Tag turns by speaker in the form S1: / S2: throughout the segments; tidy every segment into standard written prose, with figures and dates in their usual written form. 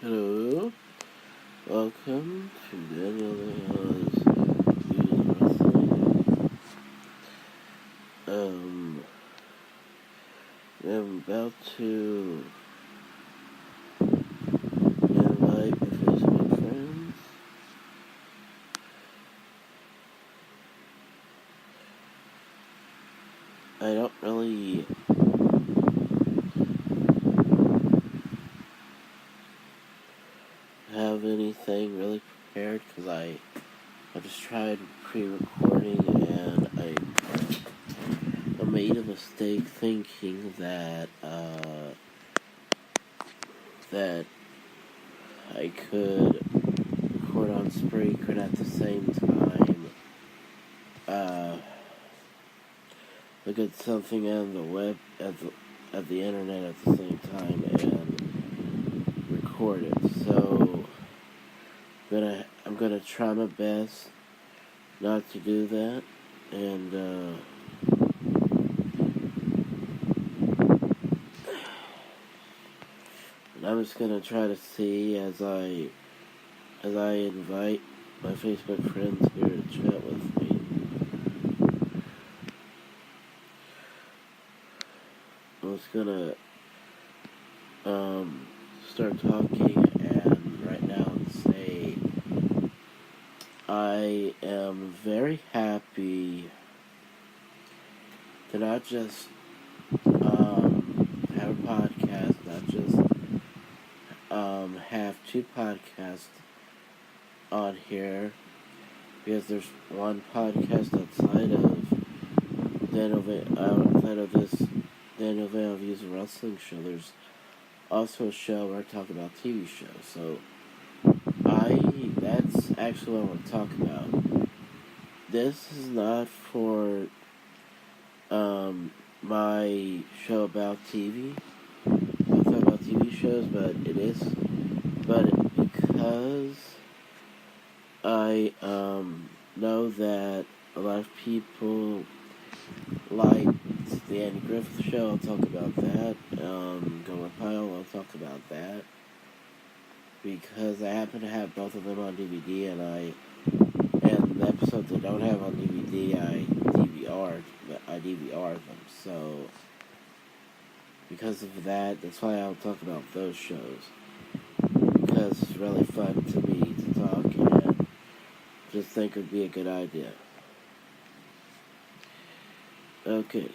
S1: Hello, welcome to Daniel Leo's News Wrestling. I'm about to invite my Facebook friends. I don't really have anything really prepared because I just tried pre-recording and I made a mistake thinking that I could record on Spreaker at the same time. Look at something on the web at the internet at the same time and record it. So I'm gonna try my best not to do that, and I'm just gonna try to see as I invite my Facebook friends here to chat with me. I'm just gonna start talking and right now say I am very happy to not just have a podcast, not just have two podcasts on here, because there's one podcast outside of this Daniel Vale Views a Wrestling show. There's also a show where I talk about TV shows. So that's actually what I want to talk about. This is not for my show about TV. I'll talk about TV shows, but because I know that a lot of people like the Andy Griffith Show. I'll talk about that. Gomer Pyle, I'll talk about that. Because I happen to have both of them on DVD, and the episodes I don't have on DVD, I DVR them. So, because of that, that's why I'll talk about those shows. Because it's really fun to me to talk, and just think it would be a good idea. Okay.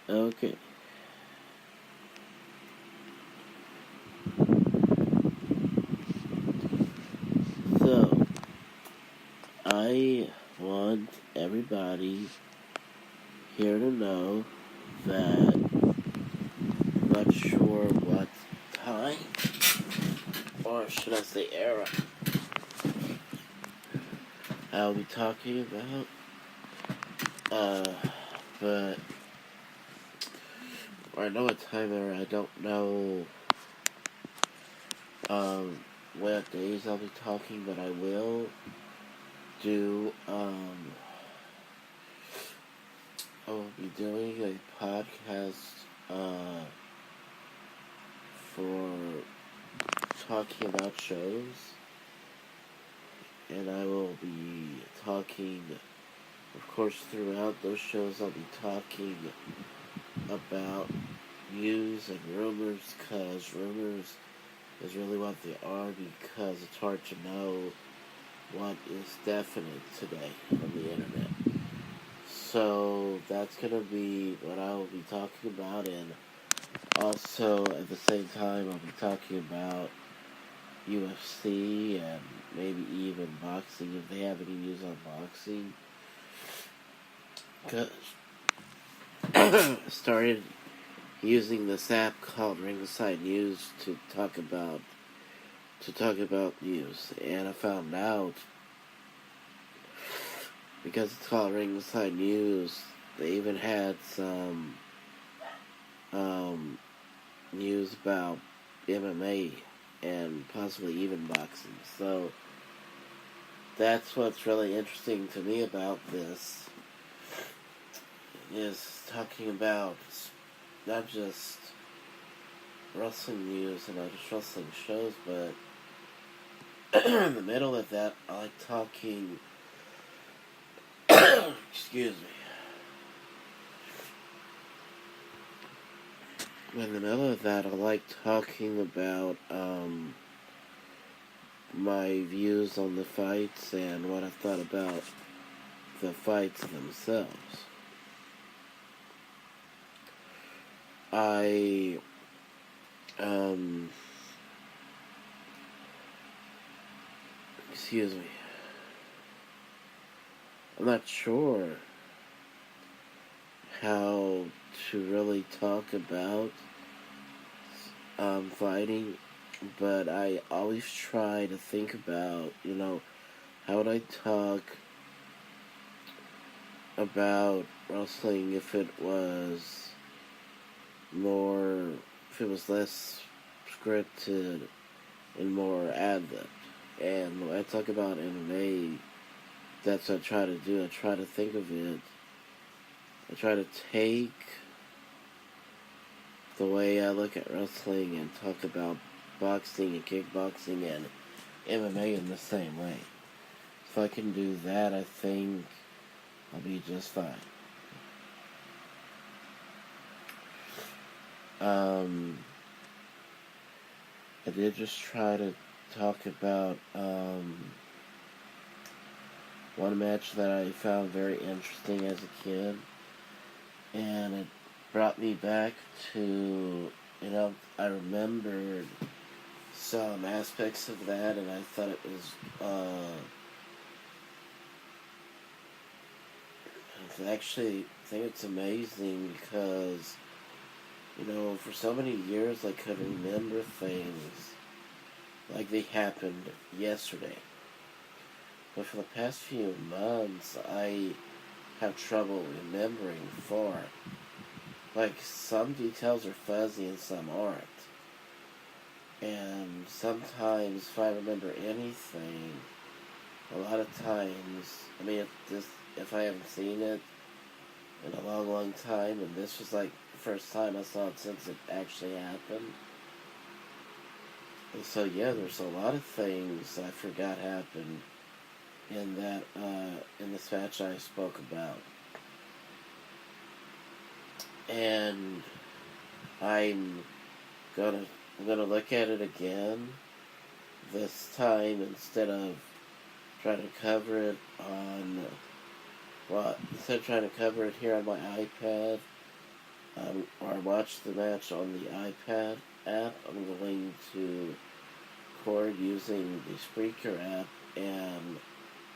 S1: Okay. So, I want everybody here to know that I'm not sure what time, or should I say era, I'll be talking about, but I know what time era, I don't know, what days I'll be talking, but I will do, I will be doing a podcast, for talking about shows, and I will be talking, of course, throughout those shows I'll be talking about news and rumors, because rumors is really what they are, because it's hard to know what is definite today on the internet. So that's going to be what I will be talking about, and also at the same time I'll be talking about UFC and maybe even boxing if they have any news on boxing. Because I started using this app called Ringside News to talk about to talk about news, and I found out because it's called Ringside News. They even had some news about MMA and possibly even boxing. So that's what's really interesting to me about this, is talking about not just wrestling news and not just wrestling shows, but in the middle of that, I like talking. Excuse me. In the middle of that, I like talking about my views on the fights and what I thought about the fights themselves. Excuse me. I'm not sure how to really talk about fighting, but I always try to think about, how would I talk about wrestling if it was less scripted and more ad-libbed. And when I talk about MMA, that's what I try to do. I try to think of it. I try to take the way I look at wrestling and talk about boxing and kickboxing and MMA in the same way. If I can do that, I think I'll be just fine. I did just try to talk about one match that I found very interesting as a kid, and it brought me back to, I remembered some aspects of that, and I thought it was, I think it's amazing because, for so many years I could remember things like they happened yesterday. But for the past few months, I have trouble remembering far. Like, some details are fuzzy and some aren't. And sometimes if I remember anything, a lot of times, if I haven't seen it in a long, long time, and this was like the first time I saw it since it actually happened. And so yeah, there's a lot of things I forgot happened in that, in this match I spoke about. And I'm gonna look at it again this time instead of trying to cover it trying to cover it here on my iPad, or watch the match on the iPad app. I'm going to record using the Spreaker app and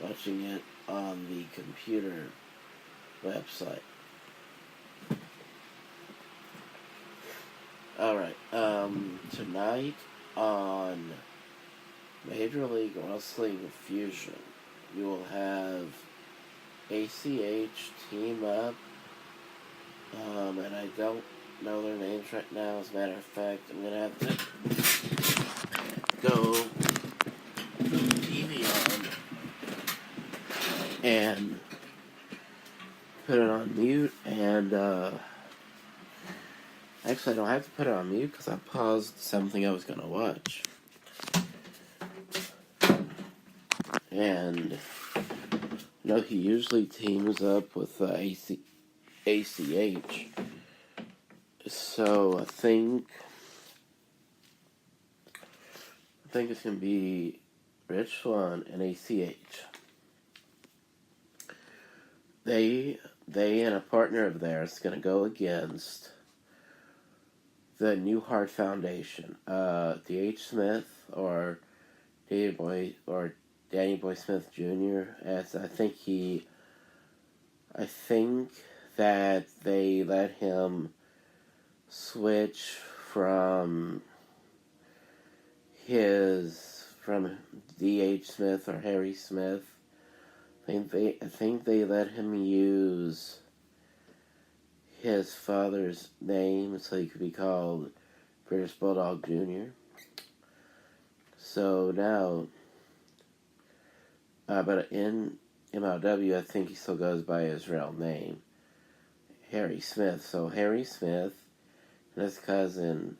S1: watching it on the computer website. Alright, tonight on Major League Wrestling Fusion, you will have ACH team up, and I don't know their names right now. As a matter of fact, I'm going to have to go put the TV on and put it on mute, and actually I don't have to put it on mute because I paused something I was going to watch. And he usually teams up with ACH. So I think it's going to be Rich Swann and ACH. They and a partner of theirs going to go against the New Heart Foundation. D.H. Smith or Danny Boy Smith Jr. As I think that they let him switch from his from D.H. Smith or Harry Smith. I think they let him use his father's name so he could be called British Bulldog Jr. So now, but in MLW, I think he still goes by his real name, Harry Smith. So Harry Smith and his cousin,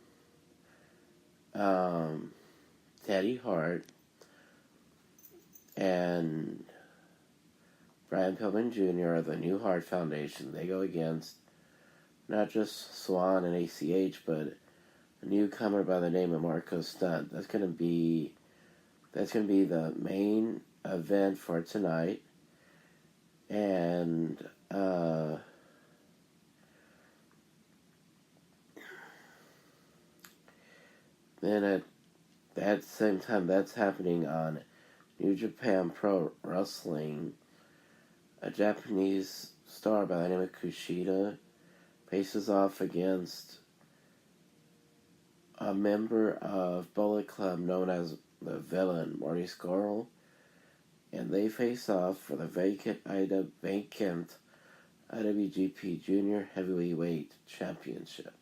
S1: Teddy Hart, and Brian Pillman Jr. are the New Heart Foundation. They go against not just Swan and ACH, but a newcomer by the name of Marco Stunt. That's gonna be the main event for tonight, and then at that same time, that's happening on New Japan Pro Wrestling. A Japanese star by the name of Kushida faces off against a member of Bullet Club known as the Villain, Marty Scurll, and they face off for the vacant IWGP Junior Heavyweight Championship.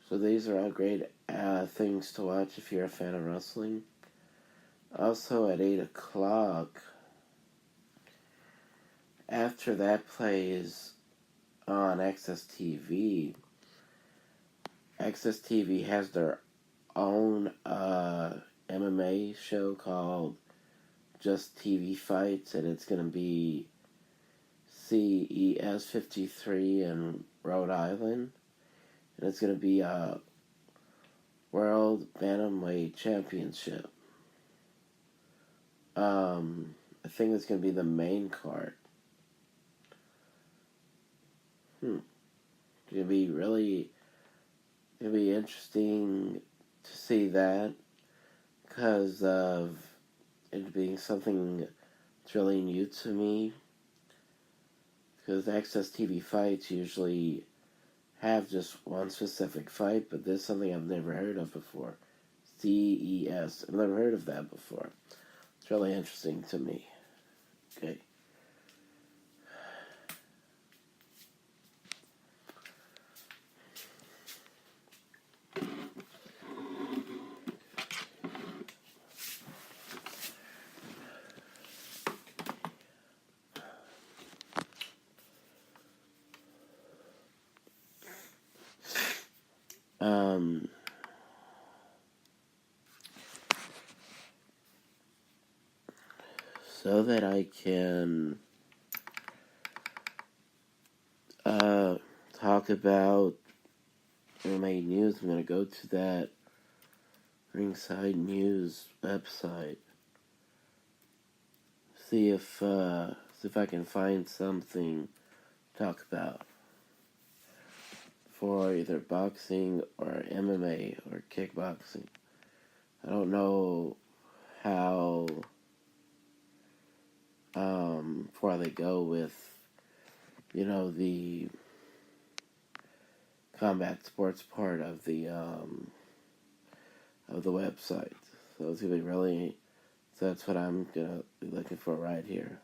S1: So these are all great things to watch if you're a fan of wrestling. Also at 8 o'clock, after that plays on Access TV, Access TV has their own MMA show called Just TV Fights, and it's going to be CES 53 in Rhode Island. And it's going to be a World Bantamweight Championship. I think it's going to be the main card. It'll be interesting to see that because of it being something that's really new to me. Because Access TV Fights usually have just one specific fight, but this is something I've never heard of before. CES. I've never heard of that before. It's really interesting to me. Okay. So that I can talk about MMA news, I'm going to go to that Ringside News website. See if I can find something to talk about for either boxing or MMA or kickboxing. I don't know how far they go with, the combat sports part of the website. So it's gonna be so that's what I'm gonna be looking for right here.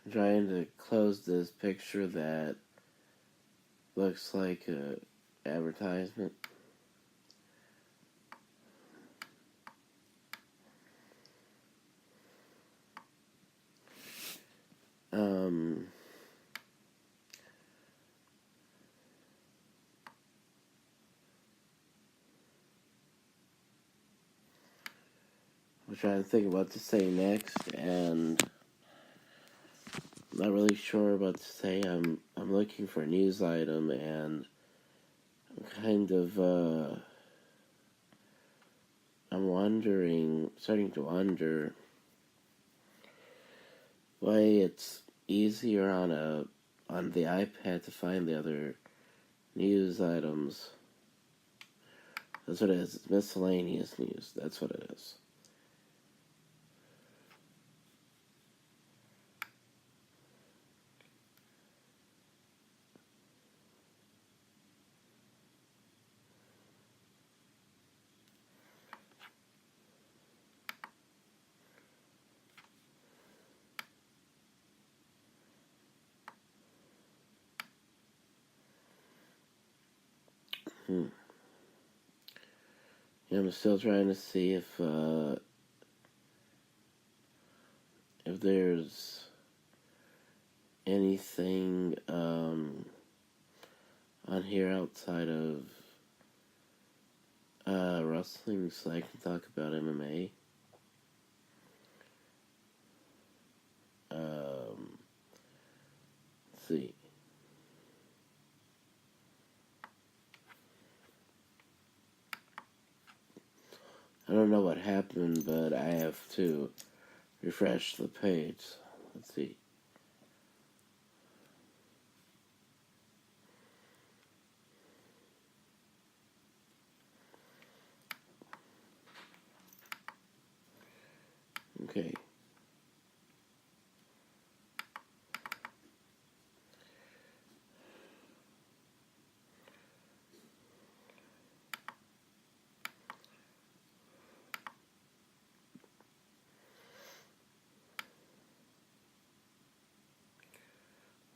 S1: I'm trying to close this picture that looks like a advertisement. I'm trying to think of what to say next, and I'm not really sure what to say. I'm looking for a news item, and I'm kind of starting to wonder why it's easier on the iPad to find the other news items. That's what it is. It's miscellaneous news. That's what it is. Yeah, I'm still trying to see if there's anything on here outside of wrestling, so I can talk about MMA. Let's see. I don't know what happened, but I have to refresh the page. Let's see. Okay.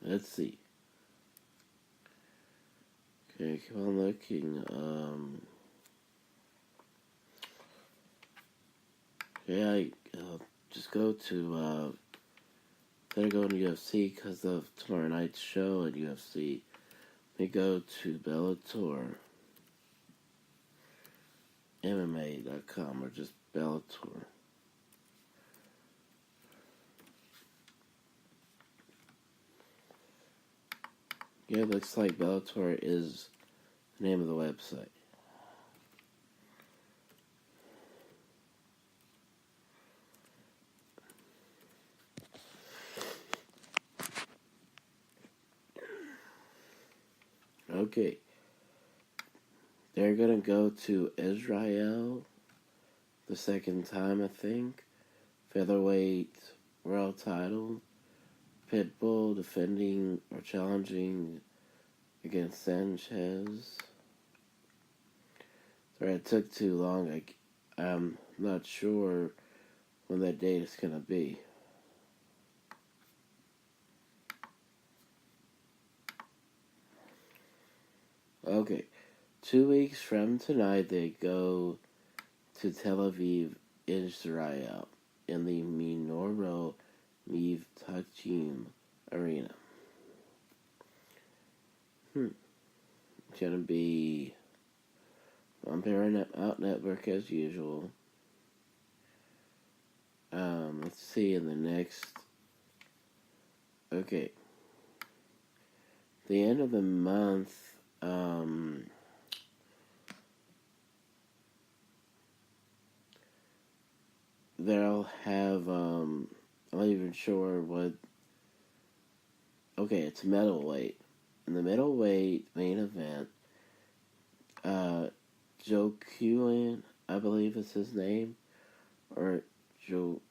S1: Let's see. Okay, keep on looking. I'll just go to, better go to UFC because of tomorrow night's show at UFC. Let me go to Bellator MMA.com or just Bellator. Yeah, it looks like Bellator is the name of the website. Okay. They're gonna go to Israel the second time, I think. Featherweight world title. Pitbull defending or challenging against Sanchez. Sorry, it took too long. I'm not sure when that date is gonna be. Okay, 2 weeks from tonight, they go to Tel Aviv, Israel, in the Minoru Mivtachim Arena. It's gonna be on Paramount Network as usual. Let's see in the next. Okay, the end of the month. They'll have. I'm not even sure what. Okay, it's middleweight. In the middleweight main event, Joe Kuan, I believe is his name, or Joe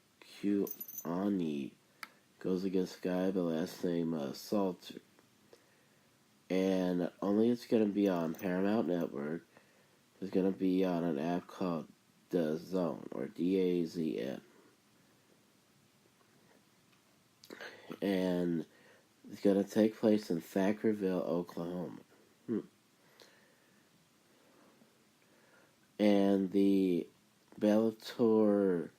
S1: Kuani, goes against a guy by the last name Salter. And only it's going to be on Paramount Network. It's going to be on an app called DAZN, or DAZN. And it's going to take place in Thackerville, Oklahoma. And the Bellator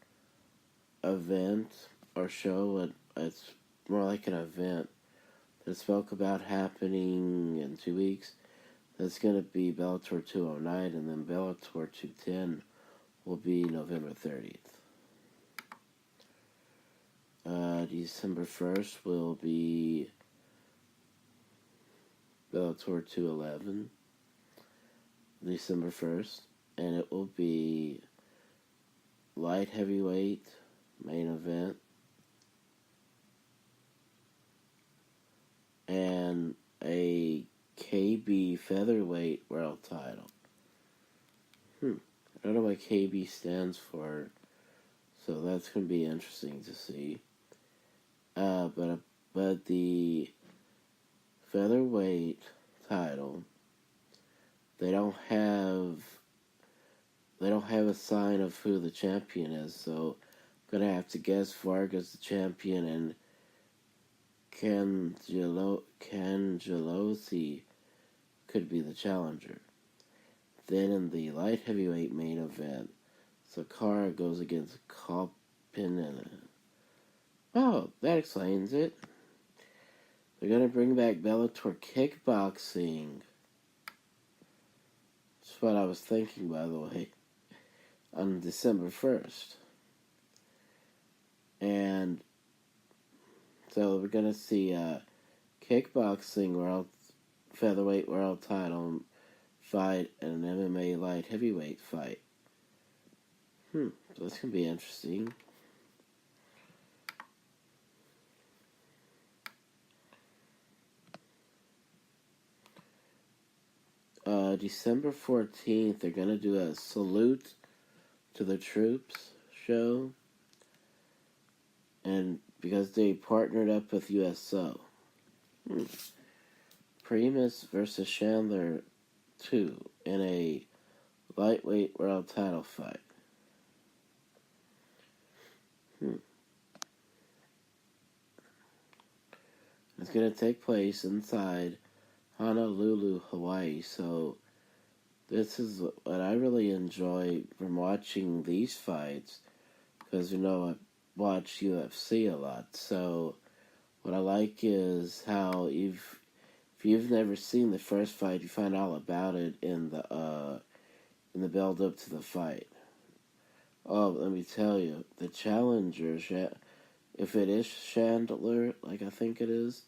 S1: event or show, it's more like an event that spoke about happening in 2 weeks. That's going to be Bellator 209, and then Bellator 210 will be November 30th. December 1st will be Bellator 211, December 1st, and it will be light heavyweight main event and a KB featherweight world title. I don't know what KB stands for, so that's going to be interesting to see. But the featherweight title, they don't have a sign of who the champion is, so I'm gonna have to guess Vargas the champion and Cangelosi could be the challenger. Then in the light heavyweight main event, Sakara goes against Kopinen. Oh, that explains it. They're going to bring back Bellator kickboxing. That's what I was thinking, by the way, on December 1st. And so we're going to see a kickboxing featherweight world title fight and an MMA light heavyweight fight. So that's going to be interesting. December 14th, they're going to do a salute to the troops show. And because they partnered up with USO. Primus versus Chandler 2 in a lightweight world title fight. It's going to take place inside Honolulu, Hawaii. So this is what I really enjoy from watching these fights, because I watch UFC a lot. So what I like is how if you've never seen the first fight, you find all about it in the build up to the fight. Oh, let me tell you, the challenger, if it is Chandler, like I think it is,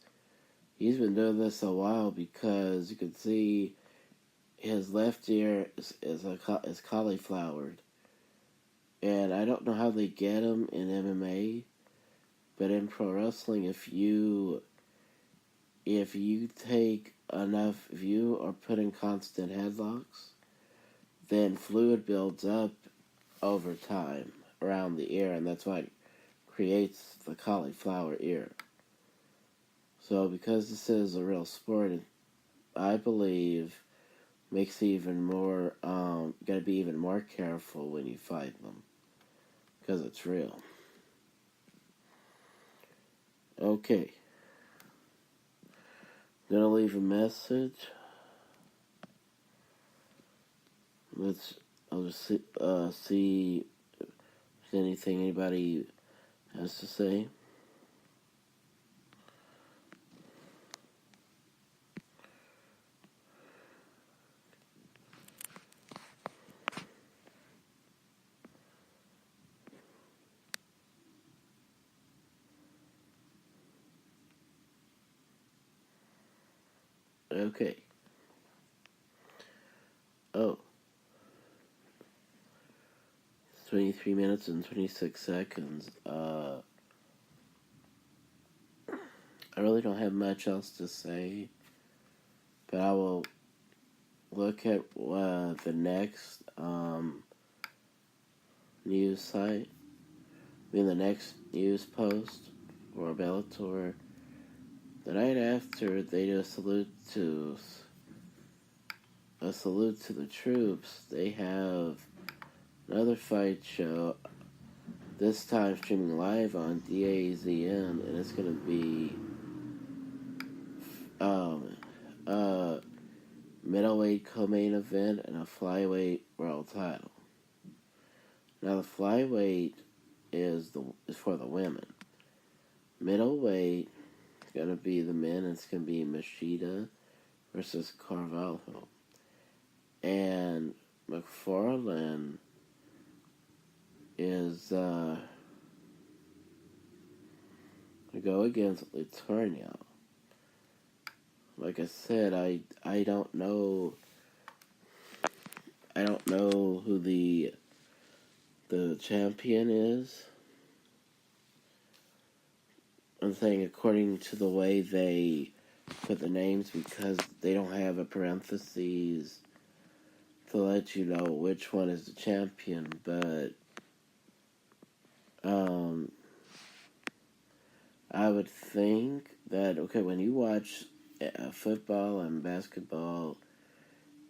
S1: he's been doing this a while, because you can see his left ear is cauliflowered. And I don't know how they get him in MMA, but in pro wrestling, if you are putting constant headlocks, then fluid builds up over time around the ear, and that's why it creates the cauliflower ear. So because this is a real sport, I believe makes it even more, gotta be even more careful when you fight them, because it's real. Okay. I'm gonna leave a message. I'll just see if there's anything anybody has to say. Okay. Oh. 23 minutes and 26 seconds. I really don't have much else to say, but I will look at the next news site. The next news post for Bellator. The night after, they do a salute to the troops. They have another fight show, this time streaming live on DAZN, and it's going to be middleweight co-main event and a flyweight world title. Now the flyweight is for the women. Middleweight is going to be the men. It's going to be Machida versus Carvalho. And McFarlane is to go against Letourneau. Like I said, I don't know who the champion is. I'm saying according to the way they put the names, because they don't have a parentheses to let you know which one is the champion, but I would think that, when you watch football and basketball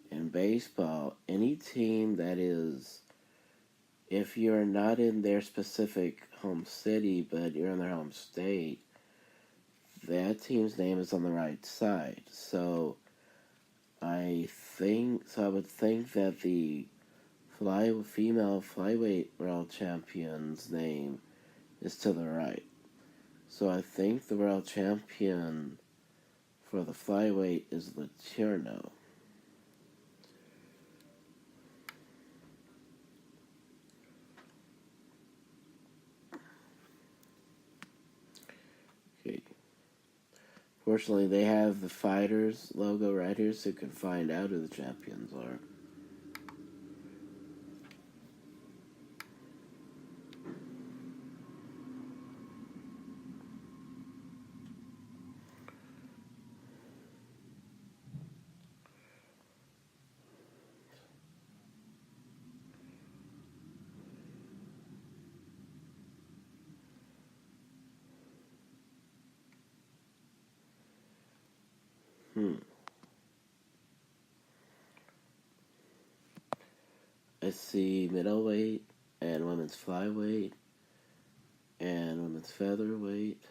S1: and baseball, any team that is, if you're not in their specific home city, but you're in their home state, that team's name is on the right side. So, I would think that the female flyweight world champion's name is to the right. So I think the world champion for the flyweight is Letourneau. Okay. Fortunately, they have the fighters logo right here, so you can find out who the champions are. I see middleweight and women's flyweight and women's featherweight.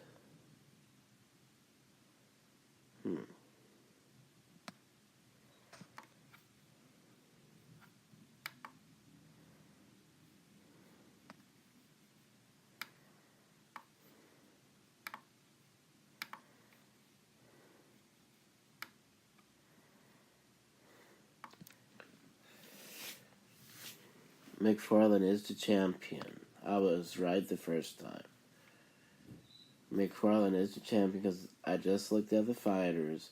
S1: McFarlane is the champion. I was right the first time. McFarlane is the champion because I just looked at the fighters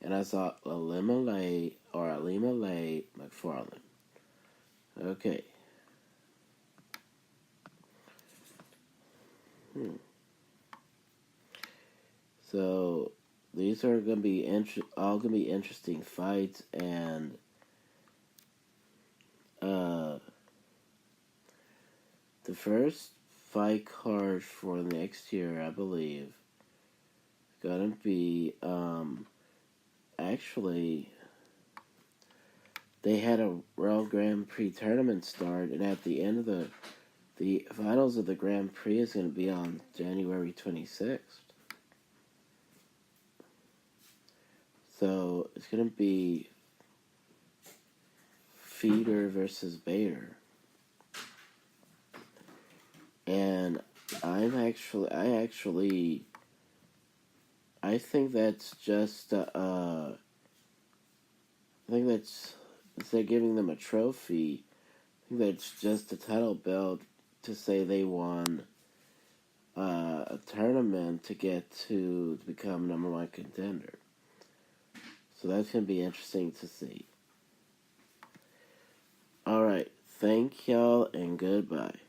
S1: and I saw Alima McFarlane. Okay. So these are going to be all going to be interesting fights, and the first fight card for next year, I believe, is going to be actually they had a World Grand Prix tournament start, and at the end of the finals of the Grand Prix is going to be on January 26th. So it's going to be Feeder versus Bader. And I think that's just, I think that's, instead of giving them a trophy, I think that's just a title belt to say they won a tournament to get to become number one contender. So that's going to be interesting to see. Alright, thank y'all and goodbye.